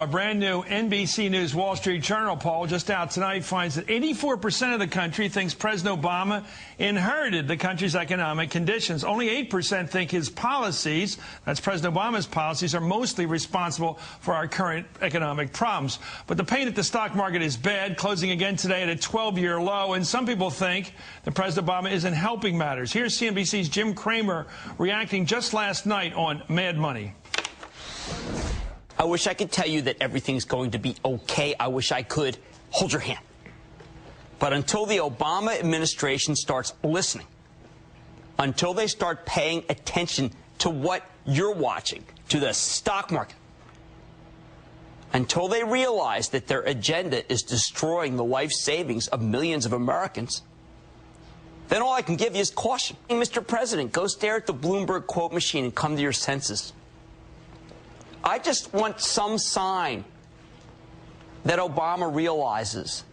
A brand new NBC News Wall Street Journal poll just out tonight finds that 84% of the country thinks President Obama inherited the country's economic conditions. Only 8% think his policies, that's President Obama's policies, are mostly responsible for our current economic problems. But the pain at the stock market is bad, closing again today at a 12-year low. And some people think that President Obama isn't helping matters. Here's CNBC's Jim Cramer reacting just last night on Mad Money. I wish I could tell you that everything's going to be okay. I wish I could hold your hand. But until the Obama administration starts listening, until they start paying attention to what you're watching, to the stock market, until they realize that their agenda is destroying the life savings of millions of Americans, then all I can give you is caution. Mr. President, go stare at the Bloomberg quote machine and come to your senses. I just want some sign that Obama realizes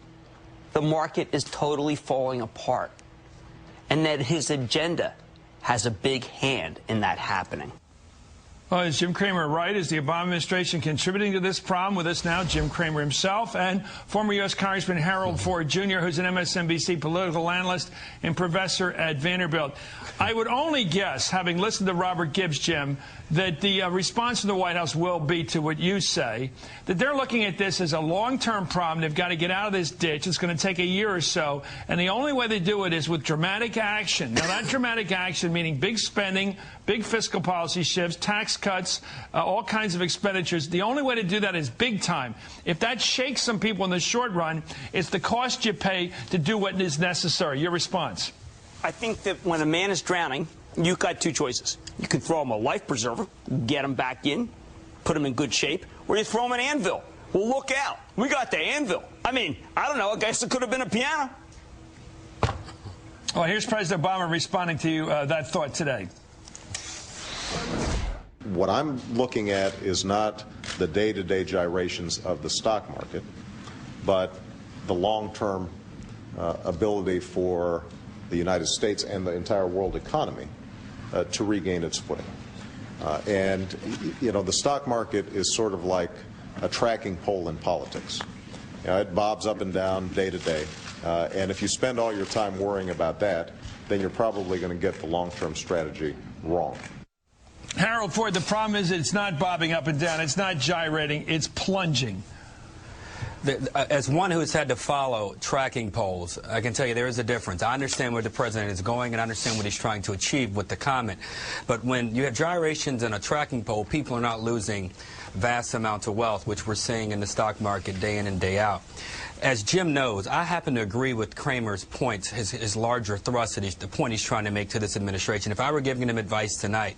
the market is totally falling apart and that his agenda has a big hand in that happening. Well, is Jim Cramer right? Is the Obama administration contributing to this problem? With us now, Jim Cramer himself and former U.S. Congressman Harold Ford Jr., who's an MSNBC political analyst and professor at Vanderbilt. I would only guess, having listened to Robert Gibbs, Jim, that the response from the White House will be to what you say, that they're looking at this as a long-term problem. They've got to get out of this ditch. It's going to take a year or so, and the only way they do it is with dramatic action. Now, that dramatic action, meaning big spending, big fiscal policy shifts, tax cuts, all kinds of expenditures. The only way to do that is big time. If that shakes some people in the short run, it's the cost you pay to do what is necessary. Your response? I think that when a man is drowning, you've got two choices. You can throw him a life preserver, get him back in, put him in good shape, or you throw him an anvil. Well, look out. We got the anvil. I mean, I don't know. I guess it could have been a piano. Well, here's President Obama responding to that thought today. What I'm looking at is not the day-to-day gyrations of the stock market, but the long-term ability for the United States and the entire world economy to regain its footing. And, you know, the stock market is sort of like a tracking pole in politics. You know, it bobs up and down day to day. And if you spend all your time worrying about that, then you're probably going to get the long-term strategy wrong. Harold Ford, the problem is it's not bobbing up and down. It's not gyrating. It's plunging. As one who has had to follow tracking polls, I can tell you there is a difference. I understand where the president is going and I understand what he's trying to achieve with the comment. But when you have gyrations in a tracking poll, people are not losing vast amounts of wealth, which we're seeing in the stock market day in and day out. As Jim knows, I happen to agree with Cramer's points, his larger thrust, the point he's trying to make to this administration. If I were giving him advice tonight,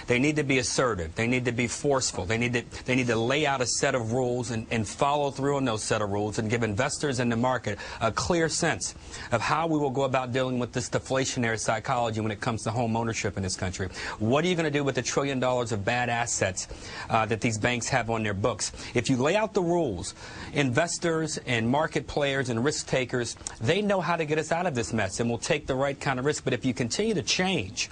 they need to be assertive. They need to be forceful. They need to lay out a set of rules and follow through on those set of rules and give investors in the market a clear sense of how we will go about dealing with this deflationary psychology when it comes to home ownership in this country. What are you going to do with the $1 trillion of bad assets that these banks have on their books? If you lay out the rules, investors and market players and risk takers, they know how to get us out of this mess and will take the right kind of risk. But if you continue to change,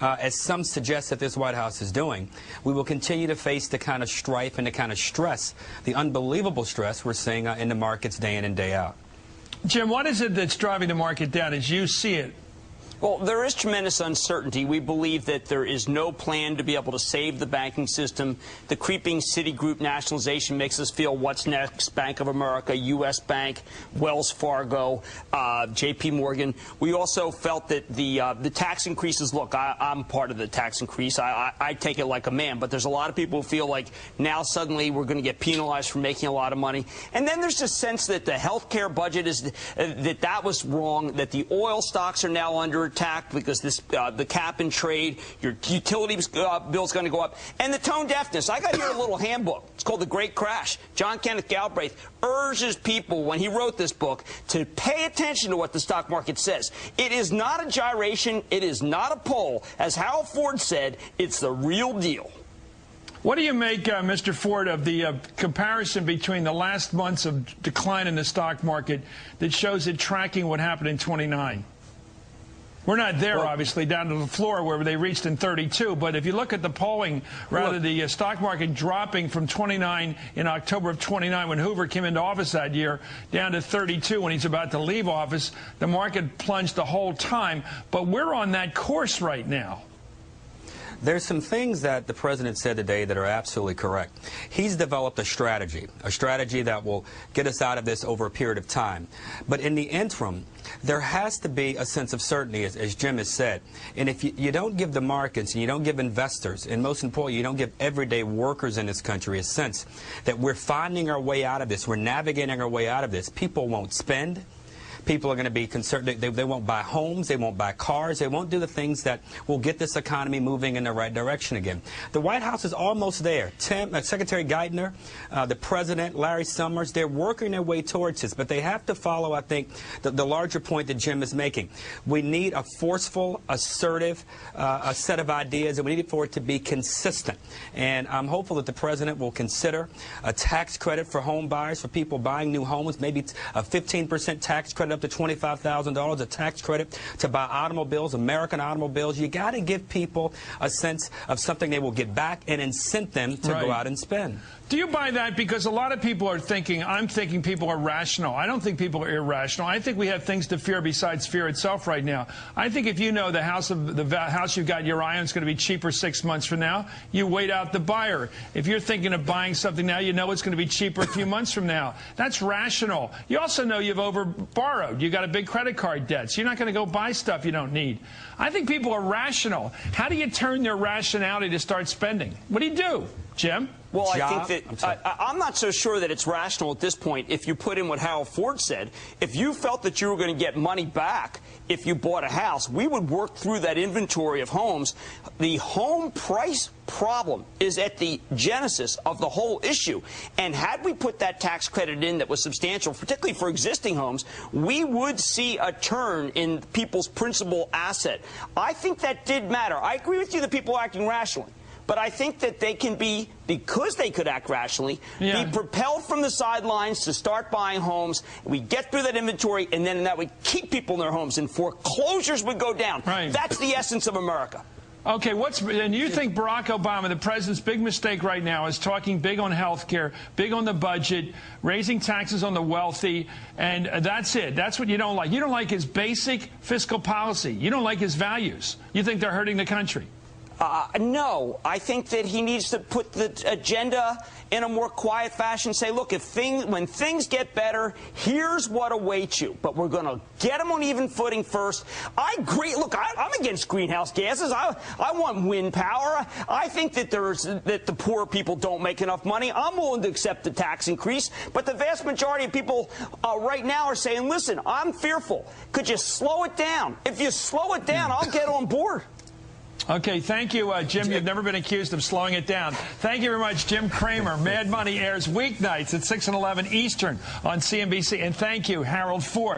as some suggest that this White House is doing, we will continue to face the kind of strife and the kind of stress, the unbelievable stress we're seeing in the markets day in and day out. Jim, what is it that's driving the market down as you see it? Well, there is tremendous uncertainty. We believe that there is no plan to be able to save the banking system. The creeping Citigroup nationalization makes us feel what's next. Bank of America, U.S. Bank, Wells Fargo, J.P. Morgan. We also felt that the tax increases, look, I'm part of the tax increase. I take it like a man, but there's a lot of people who feel like now suddenly we're going to get penalized for making a lot of money. And then there's this sense that the health care budget is that was wrong, that the oil stocks are now under attack because the cap and trade, your utility bill is going to go up, and the tone deafness. I got here a little handbook. It's called The Great Crash. John Kenneth Galbraith urges people when he wrote this book to pay attention to what the stock market says. It is not a gyration. It is not a poll. As Harold Ford said, it's the real deal. What do you make, Mr. Ford, of the comparison between the last months of decline in the stock market that shows it tracking what happened in 29? We're not there, obviously, down to the floor where they reached in 32. But if you look at the polling, rather the stock market dropping from 29 in October of 29 when Hoover came into office that year down to 32 when he's about to leave office, the market plunged the whole time. But we're on that course right now. There's some things that the president said today that are absolutely correct. He's developed a strategy that will get us out of this over a period of time. But in the interim, there has to be a sense of certainty, as Jim has said. And if you don't give the markets and you don't give investors, and most importantly, you don't give everyday workers in this country a sense that we're finding our way out of this, we're navigating our way out of this, people won't spend. People are going to be concerned. They won't buy homes. They won't buy cars. They won't do the things that will get this economy moving in the right direction again. The White House is almost there. Secretary Geithner, the President, Larry Summers, they're working their way towards this. But they have to follow, I think, the larger point that Jim is making. We need a forceful, assertive a set of ideas, and we need it for it to be consistent. And I'm hopeful that the President will consider a tax credit for home buyers, for people buying new homes, maybe a 15% tax credit up to $25,000, a tax credit to buy automobiles, American automobiles. You got to give people a sense of something they will get back and incent them to go out and spend. Do you buy that? Because a lot of people are thinking, I'm thinking people are rational. I don't think people are irrational. I think we have things to fear besides fear itself right now. I think if you know the house you've got your eye on is going to be cheaper 6 months from now, you wait out the buyer. If you're thinking of buying something now, you know it's going to be cheaper a few months from now. That's rational. You also know you've over-borrowed. You got a big credit card debt, so you're not going to go buy stuff you don't need. I think people are rational. How do you turn their rationality to start spending? What do you do, Jim? Well, I think that I'm not so sure that it's rational at this point. If you put in what Harold Ford said, if you felt that you were going to get money back if you bought a house, we would work through that inventory of homes. The home price problem is at the genesis of the whole issue. And had we put that tax credit in that was substantial, particularly for existing homes, we would see a turn in people's principal asset. I think that did matter. I agree with you that people are acting rationally. But I think that they can be, because they could act rationally, be propelled from the sidelines to start buying homes. We get through that inventory, and then that would keep people in their homes, and foreclosures would go down. Right. That's the essence of America. Okay, and you think Barack Obama, the president's big mistake right now, is talking big on health care, big on the budget, raising taxes on the wealthy, and that's it. That's what you don't like. You don't like his basic fiscal policy. You don't like his values. You think they're hurting the country. No, I think that he needs to put the agenda in a more quiet fashion. Say, look, when things get better, here's what awaits you. But we're going to get them on even footing first. I agree. Look, I'm against greenhouse gases. I want wind power. I think that that the poor people don't make enough money. I'm willing to accept the tax increase. But the vast majority of people right now are saying, listen, I'm fearful. Could you slow it down? If you slow it down, I'll get on board. Okay, thank you, Jim. You've never been accused of slowing it down. Thank you very much, Jim Cramer. Mad Money airs weeknights at 6 and 11 Eastern on CNBC. And thank you, Harold Ford.